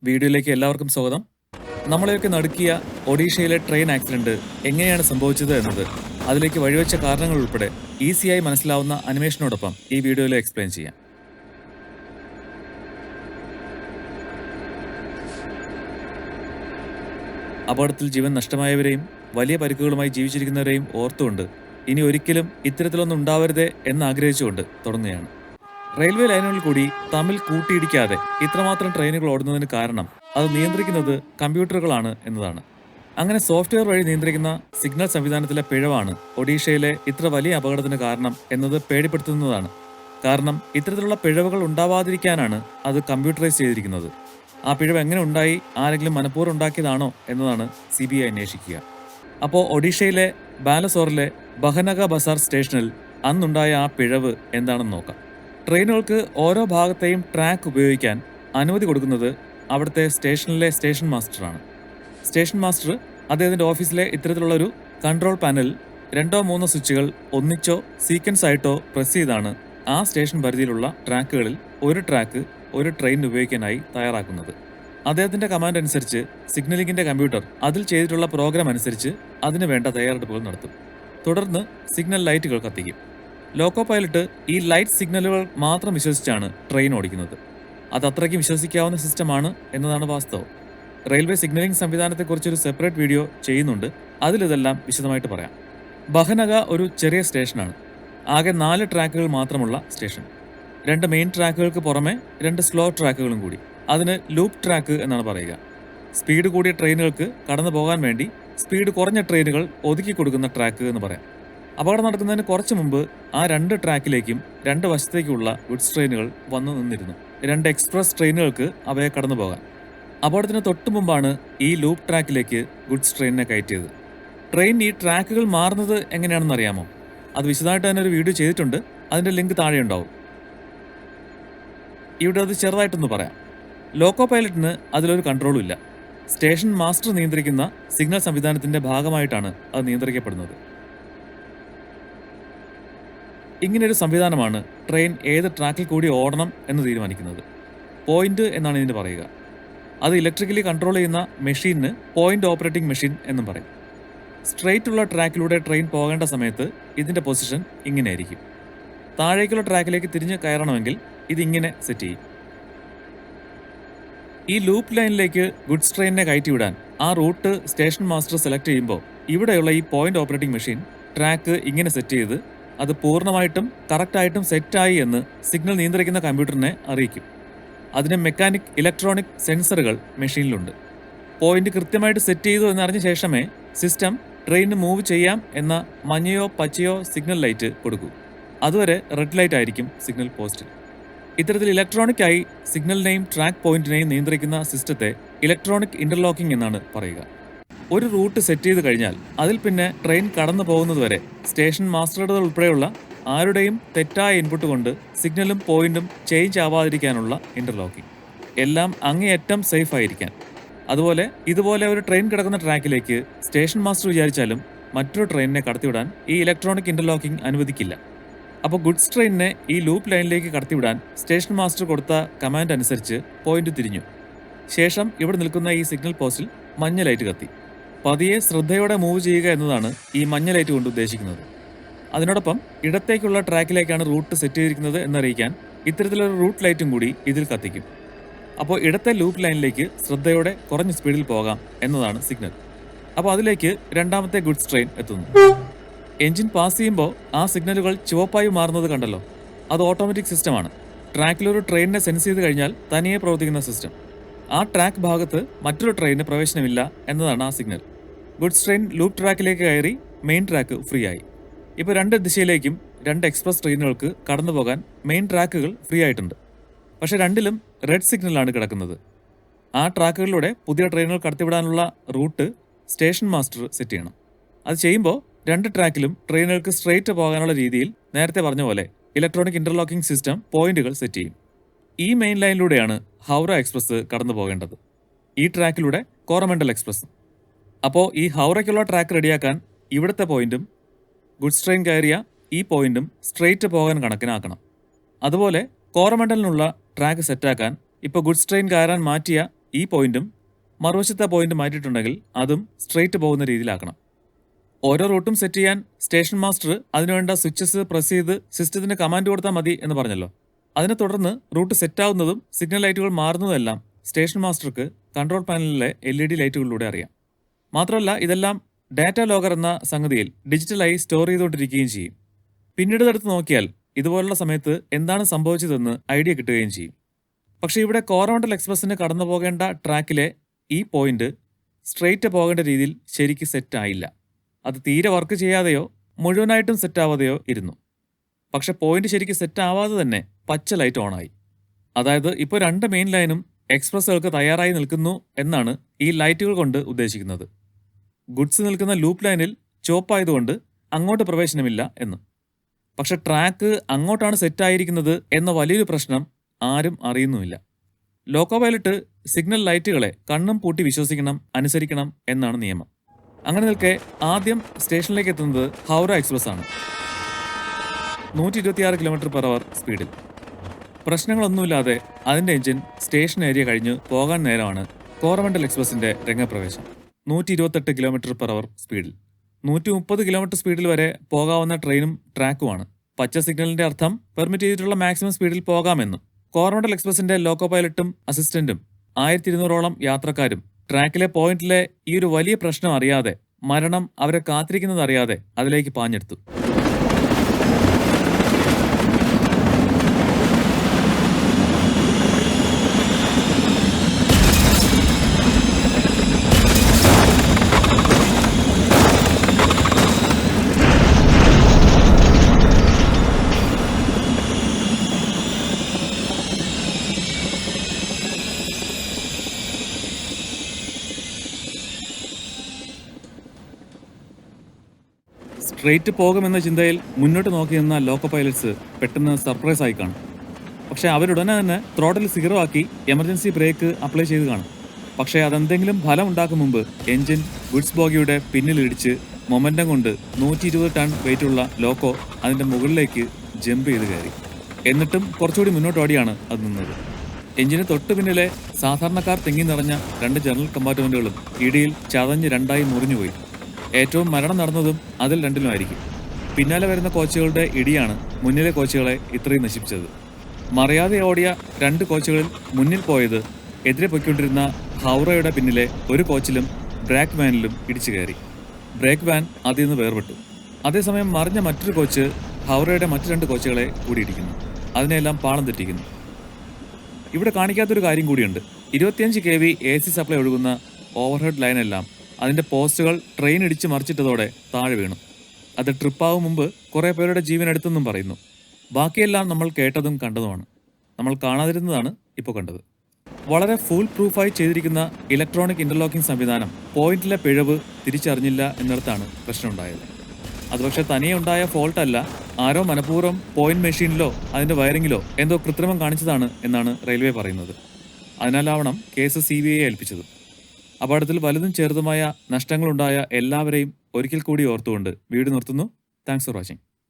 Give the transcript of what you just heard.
വീഡിയോയിലേക്ക് എല്ലാവർക്കും സ്വാഗതം. നമ്മളെയൊക്കെ നടുക്കിയ ഒഡീഷയിലെ ട്രെയിൻ ആക്സിഡന്റ് എങ്ങനെയാണ് സംഭവിച്ചത് എന്നത്, അതിലേക്ക് വഴിവെച്ച കാരണങ്ങൾ ഉൾപ്പെടെ ഈസിയായി മനസ്സിലാവുന്ന അനിമേഷനോടൊപ്പം ഈ വീഡിയോയിൽ എക്സ്പ്ലെയിൻ ചെയ്യാം. അപകടത്തിൽ ജീവൻ നഷ്ടമായവരെയും വലിയ പരിക്കുകളുമായി ജീവിച്ചിരിക്കുന്നവരെയും ഓർത്തുകൊണ്ട് ഇനി ഒരിക്കലും ഇത്തരത്തിലൊന്നും ഉണ്ടാവരുതേ എന്ന് ആഗ്രഹിച്ചുകൊണ്ട് തുടങ്ങുകയാണ്. റെയിൽവേ ലൈനുകളിൽ കൂടി തമ്മിൽ കൂട്ടിയിടിക്കാതെ ഇത്രമാത്രം ട്രെയിനുകൾ ഓടുന്നതിന് കാരണം അത് നിയന്ത്രിക്കുന്നത് കമ്പ്യൂട്ടറുകളാണ് എന്നതാണ്. അങ്ങനെ സോഫ്റ്റ്വെയർ വഴി നിയന്ത്രിക്കുന്ന സിഗ്നൽ സംവിധാനത്തിലെ പിഴവാണ് ഒഡീഷയിലെ ഇത്ര വലിയ അപകടത്തിന് കാരണം എന്നത് പേടിപ്പെടുത്തുന്നതാണ്. കാരണം ഇത്തരത്തിലുള്ള പിഴവുകൾ ഉണ്ടാവാതിരിക്കാനാണ് അത് കമ്പ്യൂട്ടറൈസ് ചെയ്തിരിക്കുന്നത്. ആ പിഴവ് എങ്ങനെ ഉണ്ടായി, ആരെങ്കിലും മനഃപൂർവ്വം ഉണ്ടാക്കിയതാണോ എന്നതാണ് CBI അന്വേഷിക്കുക. അപ്പോൾ ഒഡീഷയിലെ ബാലസോറിലെ ബഹനഗ ബസാർ സ്റ്റേഷനിൽ അന്നുണ്ടായ ആ പിഴവ് എന്താണെന്ന് നോക്കാം. ട്രെയിനുകൾക്ക് ഓരോ ഭാഗത്തെയും ട്രാക്ക് ഉപയോഗിക്കാൻ അനുമതി കൊടുക്കുന്നത് അവിടുത്തെ സ്റ്റേഷനിലെ സ്റ്റേഷൻ മാസ്റ്ററാണ്. സ്റ്റേഷൻ മാസ്റ്റർ അദ്ദേഹത്തിൻ്റെ ഓഫീസിലെ ഇത്തരത്തിലുള്ളൊരു കൺട്രോൾ പാനൽ 2-3 സ്വിച്ചുകൾ ഒന്നിച്ചോ സീക്വൻസ് ആയിട്ടോ പ്രസ് ചെയ്താണ് ആ സ്റ്റേഷൻ പരിധിയിലുള്ള ട്രാക്കുകളിൽ ഒരു ട്രാക്ക് ഒരു ട്രെയിനിന് ഉപയോഗിക്കാനായി തയ്യാറാക്കുന്നത്. അദ്ദേഹത്തിൻ്റെ കമാൻഡ് അനുസരിച്ച് സിഗ്നലിങ്ങിൻ്റെ കമ്പ്യൂട്ടർ അതിൽ ചെയ്തിട്ടുള്ള പ്രോഗ്രാം അനുസരിച്ച് അതിന് വേണ്ട തയ്യാറെടുപ്പുകൾ നടത്തും. തുടർന്ന് സിഗ്നൽ ലൈറ്റുകൾ കത്തിക്കും. ലോക്കോ പൈലറ്റ് ഈ ലൈറ്റ് സിഗ്നലുകൾ മാത്രം വിശ്വസിച്ചാണ് ട്രെയിൻ ഓടിക്കുന്നത്. അത് അത്രയ്ക്ക് വിശ്വസിക്കാവുന്ന സിസ്റ്റമാണ് എന്നതാണ് വാസ്തവം. റെയിൽവേ സിഗ്നലിംഗ് സംവിധാനത്തെക്കുറിച്ചൊരു സെപ്പറേറ്റ് വീഡിയോ ചെയ്യുന്നുണ്ട്, അതിലിതെല്ലാം വിശദമായിട്ട് പറയാം. ബഹനഗ ഒരു ചെറിയ സ്റ്റേഷനാണ്. ആകെ 4 ട്രാക്കുകൾ മാത്രമുള്ള സ്റ്റേഷൻ. 2 മെയിൻ ട്രാക്കുകൾക്ക് പുറമെ 2 സ്ലോ ട്രാക്കുകളും കൂടി. അതിന് ലൂപ്പ് ട്രാക്ക് എന്നാണ് പറയുക. സ്പീഡ് കൂടിയ ട്രെയിനുകൾക്ക് കടന്നു പോകാൻ വേണ്ടി സ്പീഡ് കുറഞ്ഞ ട്രെയിനുകൾ ഒതുക്കി കൊടുക്കുന്ന ട്രാക്ക് എന്ന് പറയാം. അപകടം നടക്കുന്നതിന് കുറച്ച് മുമ്പ് ആ 2 ട്രാക്കിലേക്കും 2 വശത്തേക്കുള്ള ഗുഡ്സ് ട്രെയിനുകൾ വന്നു നിന്നിരുന്നു. 2 എക്സ്പ്രസ് ട്രെയിനുകൾക്ക് അവയെ കടന്നു പോകാൻ. അപകടത്തിന് തൊട്ടു മുമ്പാണ് ഈ ലൂപ്പ് ട്രാക്കിലേക്ക് ഗുഡ്സ് ട്രെയിനിനെ കയറ്റിയത്. ട്രെയിൻ ഈ ട്രാക്കുകൾ മാറുന്നത് എങ്ങനെയാണെന്ന് അറിയാമോ? അത് വിശദമായിട്ട് തന്നെ ഒരു വീഡിയോ ചെയ്തിട്ടുണ്ട്, അതിൻ്റെ ലിങ്ക് താഴെ ഉണ്ടാവും. ഇവിടെ അത് ചെറുതായിട്ടൊന്ന് പറയാം. ലോക്കോ പൈലറ്റിന് അതിലൊരു കൺട്രോളും ഇല്ല. സ്റ്റേഷൻ മാസ്റ്റർ നിയന്ത്രിക്കുന്ന സിഗ്നൽ സംവിധാനത്തിൻ്റെ ഭാഗമായിട്ടാണ് അത് നിയന്ത്രിക്കപ്പെടുന്നത്. ഇങ്ങനെയൊരു സംവിധാനമാണ് ട്രെയിൻ ഏത് ട്രാക്കിൽ കൂടി ഓടണം എന്ന് തീരുമാനിക്കുന്നത്. പോയിന്റ് എന്നാണ് ഇതിന് പറയുക. അത് ഇലക്ട്രിക്കലി കൺട്രോൾ ചെയ്യുന്ന മെഷീനിന് പോയിന്റ് ഓപ്പറേറ്റിംഗ് മെഷീൻ എന്നും പറയും. സ്ട്രെയിറ്റ് ഉള്ള ട്രാക്കിലൂടെ ട്രെയിൻ പോകേണ്ട സമയത്ത് ഇതിൻ്റെ പൊസിഷൻ ഇങ്ങനെയായിരിക്കും. താഴേക്കുള്ള ട്രാക്കിലേക്ക് തിരിഞ്ഞ് കയറണമെങ്കിൽ ഇതിങ്ങനെ സെറ്റ് ചെയ്യും. ഈ ലൂപ്പ് ലൈനിലേക്ക് ഗുഡ്സ് ട്രെയിനിനെ കയറ്റിവിടാൻ ആ റൂട്ട് സ്റ്റേഷൻ മാസ്റ്റർ സെലക്ട് ചെയ്യുമ്പോൾ ഇവിടെയുള്ള ഈ പോയിന്റ് ഓപ്പറേറ്റിംഗ് മെഷീൻ ട്രാക്ക് ഇങ്ങനെ സെറ്റ് ചെയ്ത് അത് പൂർണ്ണമായിട്ടും കറക്റ്റായിട്ടും സെറ്റായി എന്ന് സിഗ്നൽ നിയന്ത്രിക്കുന്ന കമ്പ്യൂട്ടറിനെ അറിയിക്കും. അതിന് മെക്കാനിക് ഇലക്ട്രോണിക് സെൻസറുകൾ മെഷീനിലുണ്ട്. പോയിന്റ് കൃത്യമായിട്ട് സെറ്റ് ചെയ്തു എന്നറിഞ്ഞ ശേഷമേ സിസ്റ്റം ട്രെയിനിന് മൂവ് ചെയ്യാം എന്ന മഞ്ഞയോ പച്ചയോ സിഗ്നൽ ലൈറ്റ് കൊടുക്കൂ. അതുവരെ റെഡ് ലൈറ്റ് ആയിരിക്കും സിഗ്നൽ പോസ്റ്റിൽ. ഇത്തരത്തിൽ ഇലക്ട്രോണിക്കായി സിഗ്നലിനെയും ട്രാക്ക് പോയിന്റിനെയും നിയന്ത്രിക്കുന്ന സിസ്റ്റത്തെ ഇലക്ട്രോണിക് ഇന്റർലോക്കിംഗ് എന്നാണ് പറയുക. ഒരു റൂട്ട് സെറ്റ് ചെയ്ത് കഴിഞ്ഞാൽ അതിൽ പിന്നെ ട്രെയിൻ കടന്നു പോകുന്നതുവരെ സ്റ്റേഷൻ മാസ്റ്ററുടെ ഉൾപ്പെടെയുള്ള ആരുടെയും തെറ്റായ ഇൻപുട്ട് കൊണ്ട് സിഗ്നലും പോയിന്റും ചേഞ്ച് ആവാതിരിക്കാനുള്ള ഇന്റർലോക്കിംഗ്. എല്ലാം അങ്ങേയറ്റം സേഫ് ആയിരിക്കാൻ. അതുപോലെ ഇതുപോലെ ഒരു ട്രെയിൻ കിടക്കുന്ന ട്രാക്കിലേക്ക് സ്റ്റേഷൻ മാസ്റ്റർ വിചാരിച്ചാലും മറ്റൊരു ട്രെയിനിനെ കടത്തിവിടാൻ ഈ ഇലക്ട്രോണിക് ഇന്റർലോക്കിംഗ് അനുവദിക്കില്ല. അപ്പോൾ ഗുഡ്സ് ട്രെയിനിനെ ഈ ലൂപ്പ് ലൈനിലേക്ക് കടത്തിവിടാൻ സ്റ്റേഷൻ മാസ്റ്റർ കൊടുത്ത കമാൻഡ് അനുസരിച്ച് പോയിന്റ് തിരിഞ്ഞു. ശേഷം ഇവിടെ നിൽക്കുന്ന ഈ സിഗ്നൽ പോസ്റ്റിൽ മഞ്ഞ ലൈറ്റ് കത്തി. പതിയെ ശ്രദ്ധയോടെ മൂവ് ചെയ്യുക എന്നതാണ് ഈ മഞ്ഞ ലൈറ്റ് കൊണ്ട് ഉദ്ദേശിക്കുന്നത്. അതിനോടൊപ്പം ഇടത്തേക്കുള്ള ട്രാക്കിലേക്കാണ് റൂട്ട് സെറ്റ് ചെയ്തിരിക്കുന്നത് എന്നറിയിക്കാൻ ഇത്തരത്തിലൊരു റൂട്ട് ലൈറ്റും കൂടി ഇതിൽ കത്തിക്കും. അപ്പോൾ ഇടത്തെ ലൂപ്പ് ലൈനിലേക്ക് ശ്രദ്ധയോടെ കുറഞ്ഞ സ്പീഡിൽ പോകാം എന്നതാണ് സിഗ്നൽ. അപ്പോൾ അതിലേക്ക് രണ്ടാമത്തെ ഗുഡ്സ് ട്രെയിൻ എത്തുന്നു. എഞ്ചിൻ പാസ് ചെയ്യുമ്പോൾ ആ സിഗ്നലുകൾ ചുവപ്പായി മാറുന്നത് കണ്ടല്ലോ. അത് ഓട്ടോമാറ്റിക് സിസ്റ്റമാണ്. ട്രാക്കിലൊരു ട്രെയിനിനെ സെൻസ് ചെയ്ത് കഴിഞ്ഞാൽ തനിയെ പ്രവർത്തിക്കുന്ന സിസ്റ്റം. ആ ട്രാക്ക് ഭാഗത്ത് മറ്റൊരു ട്രെയിനിന് പ്രവേശനമില്ല എന്നതാണ് ആ സിഗ്നൽ. ഗുഡ്സ് ട്രെയിൻ ലൂപ്പ് ട്രാക്കിലേക്ക് കയറി മെയിൻ ട്രാക്ക് ഫ്രീ ആയി. ഇപ്പോൾ 2 ദിശയിലേക്കും 2 എക്സ്പ്രസ് ട്രെയിനുകൾക്ക് കടന്നു പോകാൻ മെയിൻ ട്രാക്കുകൾ ഫ്രീ ആയിട്ടുണ്ട്. പക്ഷേ 2ലും റെഡ് സിഗ്നലാണ് കിടക്കുന്നത്. ആ ട്രാക്കുകളിലൂടെ പുതിയ ട്രെയിനുകൾ കടത്തിവിടാനുള്ള റൂട്ട് സ്റ്റേഷൻ മാസ്റ്റർ സെറ്റ് ചെയ്യണം. അത് ചെയ്യുമ്പോൾ 2 ട്രാക്കിലും ട്രെയിനുകൾക്ക് സ്ട്രെയിറ്റ് പോകാനുള്ള രീതിയിൽ നേരത്തെ പറഞ്ഞ പോലെ ഇലക്ട്രോണിക് ഇന്റർലോക്കിംഗ് സിസ്റ്റം പോയിന്റുകൾ സെറ്റ് ചെയ്യും. ഈ മെയിൻ ലൈനിലൂടെയാണ് ഹൗറ എക്സ്പ്രസ് കടന്നു പോകേണ്ടത്. ഈ ട്രാക്കിലൂടെ കോറമണ്ടൽ എക്സ്പ്രസ്. അപ്പോൾ ഈ ഹൗറയ്ക്കുള്ള ട്രാക്ക് റെഡിയാക്കാൻ ഇവിടുത്തെ പോയിന്റും ഗുഡ്സ് ട്രെയിൻ കയറിയ ഈ പോയിന്റും സ്ട്രെയിറ്റ് പോകാൻ കണക്കിനാക്കണം. അതുപോലെ കോറമണ്ടലിനുള്ള ട്രാക്ക് സെറ്റാക്കാൻ ഇപ്പോൾ ഗുഡ്സ് ട്രെയിൻ കയറാൻ മാറ്റിയ ഈ പോയിന്റും മറുവശത്തെ പോയിന്റ് മാറ്റിയിട്ടുണ്ടെങ്കിൽ അതും സ്ട്രെയിറ്റ് പോകുന്ന രീതിയിലാക്കണം. ഓരോ റൂട്ടും സെറ്റ് ചെയ്യാൻ സ്റ്റേഷൻ മാസ്റ്റർ അതിനുവേണ്ട സ്വിച്ചസ് പ്രസ് ചെയ്ത് സിസ്റ്റത്തിന് കമാൻഡ് കൊടുത്താൽ മതി എന്ന് പറഞ്ഞല്ലോ. അതിനെ തുടർന്ന് റൂട്ട് സെറ്റാവുന്നതും സിഗ്നൽ ലൈറ്റുകൾ മാറുന്നതെല്ലാം സ്റ്റേഷൻ മാസ്റ്റർക്ക് കൺട്രോൾ പാനലിലെ LED ലൈറ്റുകളിലൂടെ അറിയാം. മാത്രമല്ല ഇതെല്ലാം ഡാറ്റ ലോഗർ എന്ന സംഗതിയിൽ ഡിജിറ്റലായി സ്റ്റോർ ചെയ്തുകൊണ്ടിരിക്കുകയും ചെയ്യും. പിന്നീട് എടുത്ത് നോക്കിയാൽ ഇതുപോലുള്ള സമയത്ത് എന്താണ് സംഭവിച്ചതെന്ന് ഐഡിയ കിട്ടുകയും ചെയ്യും. പക്ഷേ ഇവിടെ കോറമണ്ടൽ എക്സ്പ്രസിന് കടന്നു പോകേണ്ട ട്രാക്കിലെ ഈ പോയിന്റ് സ്ട്രെയിറ്റ് പോകേണ്ട രീതിയിൽ ശരിക്ക് സെറ്റ് ആയില്ല. അത് തീരെ വർക്ക് ചെയ്യാതെയോ മുഴുവനായിട്ടും സെറ്റ് ആവാതെയോ ഇരുന്നു. പക്ഷെ പോയിന്റ് ശരിക്ക് സെറ്റ് ആവാതെ തന്നെ പച്ച ലൈറ്റ് ഓണായി. അതായത് ഇപ്പോൾ 2 മെയിൻ ലൈനും എക്സ്പ്രസ്സുകൾക്ക് തയ്യാറായി നിൽക്കുന്നു എന്നാണ് ഈ ലൈറ്റുകൾ കൊണ്ട് ഉദ്ദേശിക്കുന്നത്. ഗുഡ്സ് നിൽക്കുന്ന ലൂപ്പ് ലൈനിൽ ചുവപ്പായതുകൊണ്ട് അങ്ങോട്ട് പ്രവേശനമില്ല എന്ന്. പക്ഷെ ട്രാക്ക് അങ്ങോട്ടാണ് സെറ്റായിരിക്കുന്നത് എന്ന വലിയൊരു പ്രശ്നം ആരും അറിയുന്നുമില്ല. ലോക്കോ പൈലറ്റ് സിഗ്നൽ ലൈറ്റുകളെ കണ്ണും പൂട്ടി വിശ്വസിക്കണം, അനുസരിക്കണം എന്നാണ് നിയമം. അങ്ങനെ നിൽക്കെ ആദ്യം സ്റ്റേഷനിലേക്ക് എത്തുന്നത് ഹൗറ എക്സ്പ്രസ് ആണ്. 126 km/h സ്പീഡിൽ. പ്രശ്നങ്ങളൊന്നുമില്ലാതെ അതിന്റെ എഞ്ചിൻ സ്റ്റേഷൻ ഏരിയ കഴിഞ്ഞ് പോകാൻ നേരമാണ് കോറമണ്ടൽ എക്സ്പ്രസിന്റെ രംഗപ്രവേശം. 128 km/h സ്പീഡിൽ. 130 km സ്പീഡിൽ വരെ പോകാവുന്ന ട്രെയിനും ട്രാക്കുമാണ്. പച്ച സിഗ്നലിന്റെ അർത്ഥം പെർമിറ്റ് ചെയ്തിട്ടുള്ള മാക്സിമം സ്പീഡിൽ പോകാമെന്ന്. കോറമണ്ടൽ എക്സ്പ്രസിന്റെ ലോക്കോ പൈലറ്റും അസിസ്റ്റന്റും 1200ഓളം യാത്രക്കാരും ട്രാക്കിലെ പോയിന്റിലെ ഈ ഒരു വലിയ പ്രശ്നം അറിയാതെ, മരണം അവരെ കാത്തിരിക്കുന്നത് അറിയാതെ അതിലേക്ക് പാഞ്ഞെടുത്തു. സ്ട്രെയിറ്റ് പോകുമെന്ന ചിന്തയിൽ മുന്നോട്ട് നോക്കി നിന്ന ലോക്കോ പൈലറ്റ്സ് പെട്ടെന്ന് സർപ്രൈസ് ആയി കാണും. പക്ഷേ അവരുടനെ തന്നെ ത്രോട്ടിൽ 0 ആക്കി എമർജൻസി ബ്രേക്ക് അപ്ലൈ ചെയ്ത് കാണും. പക്ഷേ അതെന്തെങ്കിലും ഫലം ഉണ്ടാക്കും മുമ്പ് എഞ്ചിൻ ഗുഡ്സ് ബോഗിയുടെ പിന്നിലിടിച്ച് മൊമെന്റം കൊണ്ട് 120 ടൺ വെയിറ്റുള്ള ലോക്കോ അതിന്റെ മുകളിലേക്ക് ജമ്പ് ചെയ്ത് കയറി. എന്നിട്ടും കുറച്ചുകൂടി മുന്നോട്ടോടിയാണ് അത് നിന്നത്. എഞ്ചിന് തൊട്ടു പിന്നിലെ സാധാരണക്കാർ തിങ്ങി നിറഞ്ഞ 2 ജനറൽ കമ്പാർട്ട്മെന്റുകളും ഇടിയിൽ ചതഞ്ഞ് 2ആയി മുറിഞ്ഞുപോയി. ഏറ്റവും മരണം നടന്നതും അതിൽ 2ലുമായിരിക്കും. പിന്നാലെ വരുന്ന കോച്ചുകളുടെ ഇടിയാണ് മുന്നിലെ കോച്ചുകളെ ഇത്രയും നശിപ്പിച്ചത്. മറിയാതെ ഓടിയ 2 കോച്ചുകളിൽ മുന്നിൽ പോയത് എതിരെ പൊയ്ക്കൊണ്ടിരുന്ന ഹൗറയുടെ പിന്നിലെ ഒരു കോച്ചിലും ബ്രേക്ക് വാനിലും ഇടിച്ചു കയറി. ബ്രേക്ക് വാൻ അതിൽ നിന്ന് വേർപെട്ടു. അതേസമയം മറിഞ്ഞ മറ്റൊരു കോച്ച് ഹൗറയുടെ മറ്റു 2 കോച്ചുകളെ കൂടിയിടിക്കുന്നു. അതിനെല്ലാം പാളം തെറ്റിക്കുന്നു. ഇവിടെ കാണിക്കാത്തൊരു കാര്യം കൂടിയുണ്ട്. 25 kV AC സപ്ലൈ ഒഴുകുന്ന ഓവർഹെഡ് ലൈനെല്ലാം അതിന്റെ പോസ്റ്റുകൾ ട്രെയിൻ ഇടിച്ച് മറിച്ചിട്ടതോടെ താഴെ വീണു. അത് ട്രിപ്പാവും മുമ്പ് കുറെ പേരുടെ ജീവൻ എടുത്തെന്നും പറയുന്നു. ബാക്കിയെല്ലാം നമ്മൾ കേട്ടതും കണ്ടതുമാണ്. നമ്മൾ കാണാതിരുന്നതാണ് ഇപ്പോൾ കണ്ടത്. വളരെ ഫുൾ പ്രൂഫായി ചെയ്തിരിക്കുന്ന ഇലക്ട്രോണിക് ഇന്റർലോക്കിംഗ് സംവിധാനം പോയിന്റിലെ പിഴവ് തിരിച്ചറിഞ്ഞില്ല എന്നിടത്താണ് പ്രശ്നമുണ്ടായത്. അത് പക്ഷേ തനിയെ ഉണ്ടായ ഫോൾട്ട് അല്ല, ആരോ മനഃപൂർവ്വം പോയിന്റ് മെഷീനിലോ അതിന്റെ വയറിങ്ങിലോ എന്തോ കൃത്രിമം കാണിച്ചതാണ് എന്നാണ് റെയിൽവേ പറയുന്നത്. അതിനാലാവണം കേസ് CBI ഏൽപ്പിച്ചത്. അപകടത്തിൽ വലുതും ചെറുതുമായ നഷ്ടങ്ങളുണ്ടായ എല്ലാവരെയും ഒരിക്കൽ കൂടി ഓർത്തുകൊണ്ട് വീഡിയോ നിർത്തുന്നു. Thanks for watching.